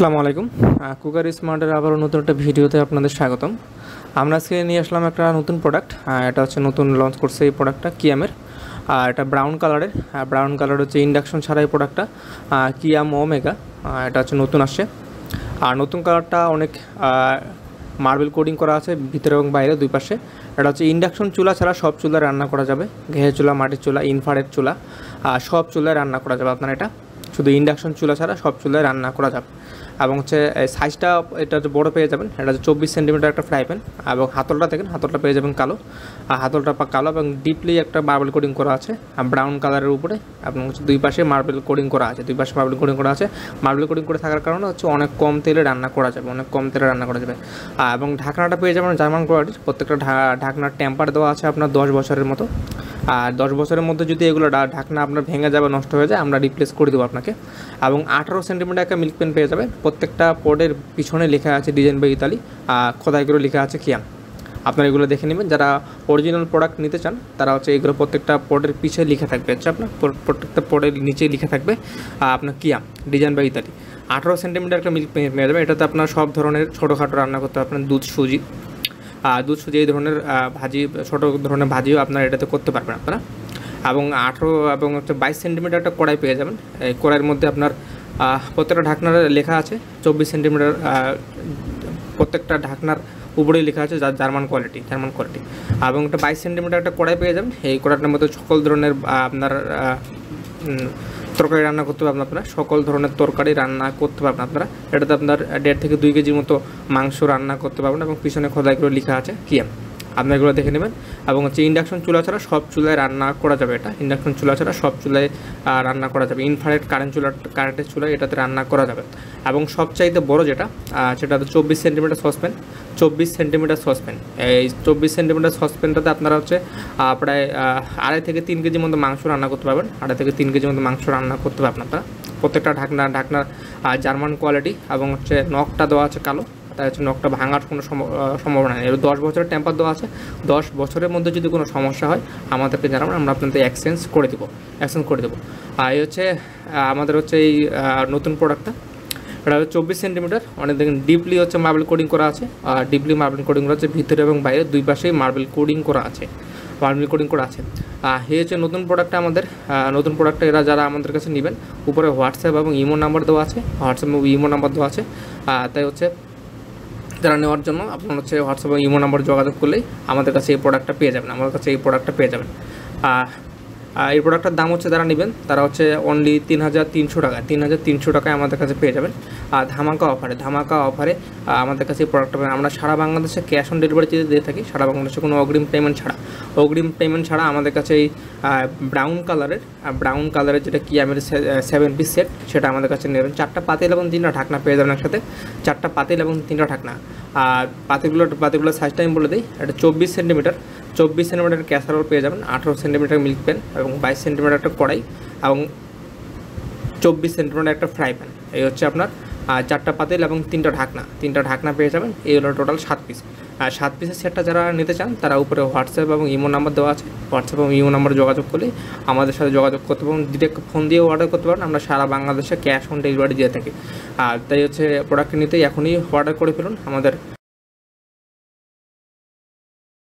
আসসালামু আলাইকুম। কুকার স্মার্টের আবারও নতুন একটা ভিডিওতে আপনাদের স্বাগতম। আমরা আজকে নিয়ে আসলাম একটা নতুন প্রোডাক্ট। এটা হচ্ছে নতুন লঞ্চ করছে এই প্রোডাক্টটা কিয়ামের। এটা ব্রাউন কালারের। ব্রাউন কালার হচ্ছে ইন্ডাকশন ছাড়া এই প্রোডাক্টটা কিয়াম ওমেগা। এটা হচ্ছে নতুন আসছে। আর নতুন কালারটা অনেক মার্বেল কোডিং করা আছে ভিতরে এবং বাইরে দুই পাশে। এটা হচ্ছে ইন্ডাকশন চুলা ছাড়া সব চুলায় রান্না করা যাবে। ঘেয়ে চুলা, মাটির চুলা, ইনফ্রারেড চুলা, সব চুলায় রান্না করা যাবে আপনার এটা। শুধু ইন্ডাকশন চুলা ছাড়া সব চুলায় রান্না করা যাবে। এবং হচ্ছে সাইজটা এটা হচ্ছে বড়ো পেয়ে যাবেন। এটা হচ্ছে 24 সেন্টিমিটার একটা ফ্রাই প্যান এবং হাতলটা দেখেন, হাতলটা পেয়ে যাবেন কালো। হাতলটা কালো এবং ডিপলি একটা মার্বেল কোডিং করা আছে ব্রাউন কালারের উপরে। এবং হচ্ছে দুই পাশে মার্বেল কোডিং করা আছে, দুই পাশে মার্বেল কোডিং করা আছে। মার্বেল কোডিং করে থাকার কারণে হচ্ছে অনেক কম তেলে রান্না করা যাবে, অনেক কম তেলে রান্না করা যাবে। এবং ঢাকনাটা পেয়ে যাবেন জার্মান কোয়ালিটির। প্রত্যেকটা ঢাকনার টেম্পার দেওয়া আছে আপনার 10 বছরের মতো। আর 10 বছরের মধ্যে যদি এগুলো ঢাকনা আপনার ভেঙে যাবে, নষ্ট হয়ে যায়, আমরা রিপ্লেস করে দেবো আপনাকে। এবং 18 সেন্টিমিটার একটা মিল্ক পেন পেয়ে যাবে। প্রত্যেকটা পোর্ডের পিছনে লেখা আছে ডিজাইন বাই ইতালি, খোদাই করে লেখা আছে কিয়াম। আপনারা এগুলো দেখে নেবেন। যারা অরিজিনাল প্রোডাক্ট নিতে চান তারা হচ্ছে এগুলো প্রত্যেকটা পোর্ডের পিছিয়ে লেখা থাকবে, হচ্ছে আপনার প্রত্যেকটা পোর্ডের নিচে লেখা থাকবে আপনার কিয়াম ডিজাইন বাই ইতালি। 18 সেন্টিমিটার একটা মিল্ক পেন পেয়ে যাবে। এটাতে আপনার সব ধরনের ছোটোখাটো রান্না করতে হবে। আপনার দুধ সুজি এই ধরনের ভাজি, ছোটো ধরনের ভাজিও আপনারা এটাতে করতে পারবেন আপনারা। এবং 18 এবং হচ্ছে 22 সেন্টিমিটার একটা কড়াই পেয়ে যাবেন। এই কড়াইয়ের মধ্যে আপনার প্রত্যেকটা ঢাকনার লেখা আছে 24 সেন্টিমিটার। প্রত্যেকটা ঢাকনার উপরেই লেখা আছে জার্মান কোয়ালিটি। এবং একটা 22 সেন্টিমিটার একটা কড়াই পেয়ে যাবেন। এই কড়াইটার মধ্যে সকল ধরনের আপনার তরকারি রান্না করতে পারবেন আপনারা। সকল ধরনের তরকারি রান্না করতে পারবেন আপনারা। এটাতে আপনার 1.5 থেকে 2 কেজির মতো মাংস রান্না করতে পারবেন। এবং পিছনে খোদাই করে লেখা আছে কিয়াম। আপনারা এগুলো দেখে নেবেন। এবং হচ্ছে ইন্ডাকশন চুলা ছাড়া সব চুলায় রান্না করা যাবে। এটা ইন্ডাকশন চুলা ছাড়া সব চুলায় রান্না করা যাবে। ইনফ্রারেড কারেন্টের চুলায় এটাতে রান্না করা যাবে। এবং সবচাইতে বড় যেটা সেটা 24 সেন্টিমিটার সসপ্যান। 24 centimetre saucepan. এই 24 সেন্টিমিটার সসপ্যানটাতে আপনারা হচ্ছে প্রায় 2.5 থেকে 3 কেজির মতো মাংস রান্না করতে পারবেন। 2.5 থেকে 3 কেজির মতো মাংস রান্না করতে পারবেন আপনারা। প্রত্যেকটা ঢাকনার জার্মান কোয়ালিটি এবং হচ্ছে নখটা দেওয়া আছে কালো। তাই হচ্ছে নখটা ভাঙার কোনো সম্ভাবনা নেই। 10 বছরের টেম্পার দেওয়া আছে। 10 বছরের মধ্যে যদি কোনো সমস্যা হয় আমাদেরকে জানাবেন, আমরা আপনাদের এক্সচেঞ্জ করে দেবো। আর এই হচ্ছে আমাদের হচ্ছে এই নতুন প্রোডাক্টটা। এটা হচ্ছে 24 সেন্টিমিটার। অনেক দেখেন ডিপলি হচ্ছে মার্বেল কোডিং করা আছে। ডিপলি মার্বেল কোডিং করা আছে ভিতরে এবং বাইরে দুই পাশেই মার্বেল কোডিং করা আছে। এই হচ্ছে নতুন প্রোডাক্টটা আমাদের। নতুন প্রোডাক্টটা এরা যারা আমাদের কাছে নেবেন, উপরে হোয়াটসঅ্যাপ এবং ইমো নাম্বার দেওয়া আছে। তাই হচ্ছে যারা নেওয়ার জন্য আপনার হচ্ছে হোয়াটসঅ্যাপ এবং ইমো নাম্বার যোগাযোগ করলেই আমাদের কাছে এই প্রোডাক্টটা পেয়ে যাবেন। এই প্রোডাক্টটার দাম হচ্ছে যারা নেবেন তারা হচ্ছে অনলি 3,300 টাকা। 3,300 টাকায় আমাদের কাছে পেয়ে যাবেন। আর ধামাকা অফারে আমাদের কাছে এই প্রোডাক্টটা পাবেন। আমরা সারা বাংলাদেশে ক্যাশ অন ডেলিভারি দিয়ে থাকি। সারা বাংলাদেশে কোনো অগ্রিম পেমেন্ট ছাড়া আমাদের কাছে এই ব্রাউন কালারের যেটা কিয়ামের 7 পিস সেট, সেটা আমাদের কাছে নেবেন। 4টা পাতিল এবং 3টা ঢাকনা পেয়ে যাবেন একসাথে। 4টা পাতিল এবং 3টা ঢাকনা। আর পাতিলগুলোর সাইজটা আমি বলে দিই। এটা 24 সেন্টিমিটার ক্যাসারোল পেয়ে যাবেন। 18 সেন্টিমিটার মিল্ক প্যান এবং 22 সেন্টিমিটার একটা কড়াই এবং 24 সেন্টিমিটার একটা ফ্রাই প্যান। এই হচ্ছে আপনার 4টা পাতিল এবং 3টা ঢাকনা পেয়ে যাবেন। এই হলো টোটাল 7 পিস। আর 7 পিসের সেটটা যারা নিতে চান তারা উপরে হোয়াটসঅ্যাপ এবং ইমো নাম্বার দেওয়া আছে। হোয়াটসঅ্যাপ এবং ইমো নাম্বার যোগাযোগ করলে আমাদের সাথে যোগাযোগ করতে পারেন। ডিরেক্ট ফোন দিয়েও অর্ডার করতে পারেন। আমরা সারা বাংলাদেশে ক্যাশ অন ডেলিভারি দিয়ে থাকি। আর তাই হচ্ছে প্রোডাক্ট নিতে এখনই অর্ডার করে ফেলুন। আমাদের